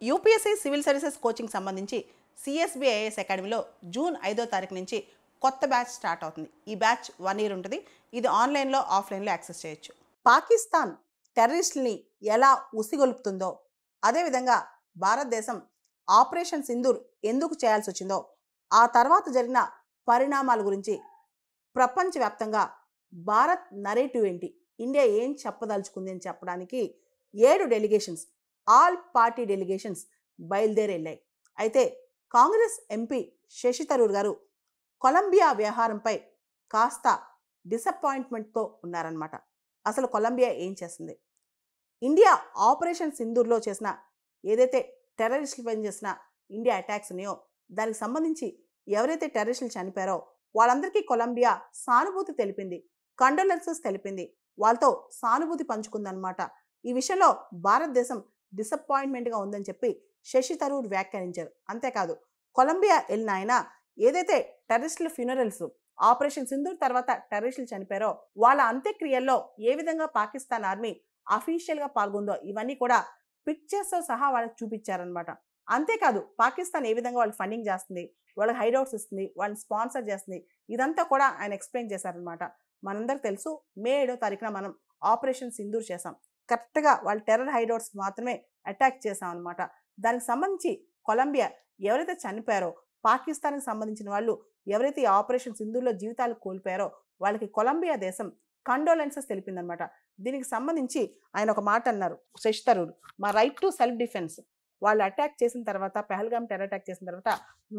UPSC civil services coaching సంబంధించి CSBIS అకాడమీలో June 5వ తారీఖు నుంచి కొత్త బ్యాచ్ స్టార్ట్ అవుతుంది. ఈ బ్యాచ్ 1 ఇయర్ ఉంటుంది. ఇది ఆన్లైన్లో ఆఫ్లైన్లో యాక్సెస్ చేయొచ్చు. పాకిస్తాన్ టెర్రరిస్టుల్ని ఎలా ఉసిగొలుపుతుందో, అదేవిధంగా భారతదేశం ఆపరేషన్ సింధూర్ ఎందుకు చేయాల్సి వచ్చిందో, ఆ తర్వాత జరిగిన పరిణామాల గురించి ప్రపంచవ్యాప్తంగా భారత్ నరేటివ్ ఏంటి, ఇండియా ఏం చెప్పదలుచుకుంది అని చెప్పడానికి 7 డెలిగేషన్స్, ఆల్ పార్టీ డెలిగేషన్స్ బయలుదేరి వెళ్ళాయి. అయితే కాంగ్రెస్ ఎంపీ శశి థరూర్ గారు కొలంబియా వ్యవహారంపై కాస్త డిసప్పాయింట్మెంట్తో ఉన్నారన్నమాట. అసలు కొలంబియా ఏం చేస్తుంది, ఇండియా ఆపరేషన్ సింధూర్లో చేసిన ఏదైతే టెర్రరిస్టులపై చేసిన ఇండియా అటాక్స్ ఉన్నాయో దానికి సంబంధించి ఎవరైతే టెర్రరిస్టులు చనిపోయారో వాళ్ళందరికీ కొలంబియా సానుభూతి తెలిపింది, కండోలెన్సెస్ తెలిపింది, వాళ్ళతో సానుభూతి పంచుకుందన్నమాట. ఈ విషయంలో భారతదేశం డిసప్పాయింట్మెంట్గా ఉందని చెప్పి శశి థరూర్ వ్యాఖ్యానించారు. అంతేకాదు కొలంబియా వెళ్ళిన ఆయన ఏదైతే టెర్రరిస్టుల ఫ్యూనరల్స్ ఆపరేషన్ సింధూర్ తర్వాత టెర్రరిస్టులు చనిపోయారో వాళ్ళ అంత్యక్రియల్లో ఏ విధంగా పాకిస్తాన్ ఆర్మీ అఫీషియల్గా పాల్గొందో ఇవన్నీ కూడా పిక్చర్స్తో సహా వాళ్ళకి చూపించారనమాట. అంతేకాదు పాకిస్తాన్ ఏ విధంగా వాళ్ళు ఫండింగ్ చేస్తుంది, వాళ్ళకి హైడౌట్స్ ఇస్తుంది, వాళ్ళని స్పాన్సర్ చేస్తుంది, ఇదంతా కూడా ఆయన ఎక్స్ప్లెయిన్ చేశారనమాట. మనందరికి తెలుసు మే 7వ తారీఖున మనం ఆపరేషన్ సింధూర్ చేసాం. కరెక్ట్గా వాళ్ళ టెర్రర్ హైడౌట్స్ మాత్రమే అటాక్ చేసాం అనమాట. దానికి సంబంధించి కొలంబియా ఎవరైతే చనిపోయారో, పాకిస్తాన్కి సంబంధించిన వాళ్ళు ఎవరైతే ఈ ఆపరేషన్ సింధూర్లో జీవితాలు కోల్పోయారో వాళ్ళకి కొలంబియా దేశం కండోలెన్సెస్ తెలిపిందనమాట. దీనికి సంబంధించి ఆయన ఒక మాట అన్నారు శశి థరూర్, మా రైట్ టు సెల్ఫ్ డిఫెన్స్, వాళ్ళు అటాక్ చేసిన తర్వాత, పెహల్గాం టెర్రర్ అటాక్ చేసిన తర్వాత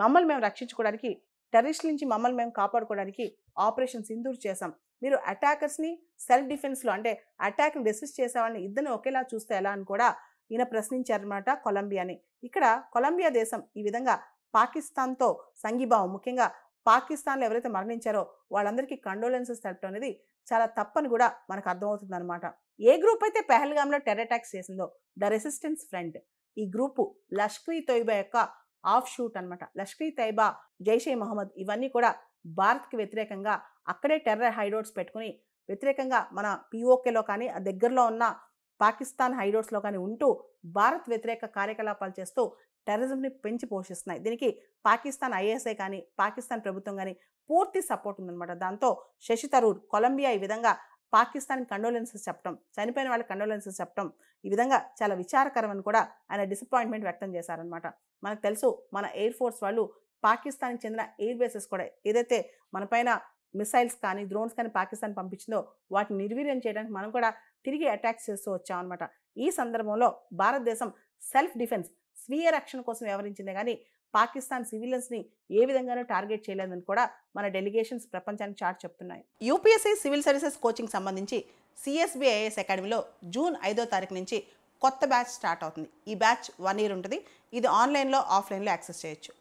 మమ్మల్ని మేము రక్షించుకోవడానికి, టెర్రరిస్టుల నుంచి మమ్మల్ని మేము కాపాడుకోవడానికి ఆపరేషన్ సింధూర్ చేసాం. మీరు అటాకర్స్ని సెల్ఫ్ డిఫెన్స్లో అంటే అటాక్ని రెసిస్ట్ చేసే వాళ్ళని ఇద్దరిని ఒకేలా చూస్తే ఎలా అని కూడా ఈయన ప్రశ్నించారనమాట కొలంబియాని. ఇక్కడ కొలంబియా దేశం ఈ విధంగా పాకిస్తాన్తో సంఘీభావం, ముఖ్యంగా పాకిస్తాన్లో ఎవరైతే మరణించారో వాళ్ళందరికీ కండోలెన్సెస్ తెలపడం అనేది చాలా తప్పని కూడా మనకు అర్థమవుతుంది అనమాట. ఏ గ్రూప్ అయితే పెహల్గాంలో టెర్రర్ అటాక్స్ చేసిందో ద రెసిస్టెన్స్ ఫ్రంట్, ఈ గ్రూపు లష్కర్ ఈ తోయిబా యొక్క ఆఫ్ షూట్ అనమాట. లష్కర్ ఈ తోయిబా, జైషే మహమ్మద్ ఇవన్నీ కూడా భారత్కి వ్యతిరేకంగా అక్కడే టెర్రర్ హైడౌట్స్ పెట్టుకుని వ్యతిరేకంగా మన పిఓకేలో కానీ ఆ దగ్గరలో ఉన్న పాకిస్తాన్ హైడౌట్స్లో కానీ ఉంటూ భారత్ వ్యతిరేక కార్యకలాపాలు చేస్తూ టెర్రరిజంని పెంచి పోషిస్తున్నాయి. దీనికి పాకిస్తాన్ ఐఎస్ఐ కానీ పాకిస్తాన్ ప్రభుత్వం కానీ పూర్తి సపోర్ట్ ఉందన్నమాట. దాంతో శశి థరూర్ కొలంబియా ఈ విధంగా పాకిస్తాన్ కండోలెన్సెస్ చెప్పడం, చనిపోయిన వాళ్ళకి కండోలెన్సెస్ చెప్పడం ఈ విధంగా చాలా విచారకరమని కూడా ఆయన డిసప్పాయింట్మెంట్ వ్యక్తం చేశారనమాట. మనకు తెలుసు మన ఎయిర్ ఫోర్స్ వాళ్ళు పాకిస్తాన్కి చెందిన ఎయిర్ బేసెస్ కూడా ఏదైతే మన పైన మిసైల్స్ కానీ డ్రోన్స్ కానీ పాకిస్తాన్ పంపించిందో వాటిని నిర్వీర్యం చేయడానికి మనం కూడా తిరిగి అటాక్స్ చేస్తూ వచ్చామన్నమాట. ఈ సందర్భంలో భారతదేశం సెల్ఫ్ డిఫెన్స్, స్వీయ రక్షణ కోసం వ్యవహరించిందే కానీ పాకిస్తాన్ సివిలియన్స్ని ఏ విధంగానూ టార్గెట్ చేయలేదని కూడా మన డెలిగేషన్స్ ప్రపంచానికి చాటి చెప్తున్నాయి. యూపీఎస్సీ సివిల్ సర్వీసెస్ కోచింగ్ సంబంధించి సిఎస్బిఐఎస్ అకాడమీలో జూన్ 5వ తారీఖు నుంచి కొత్త బ్యాచ్ స్టార్ట్ అవుతుంది. ఈ బ్యాచ్ 1 ఇయర్ ఉంటుంది. ఇది ఆన్లైన్లో ఆఫ్లైన్లో యాక్సెస్ చేయొచ్చు.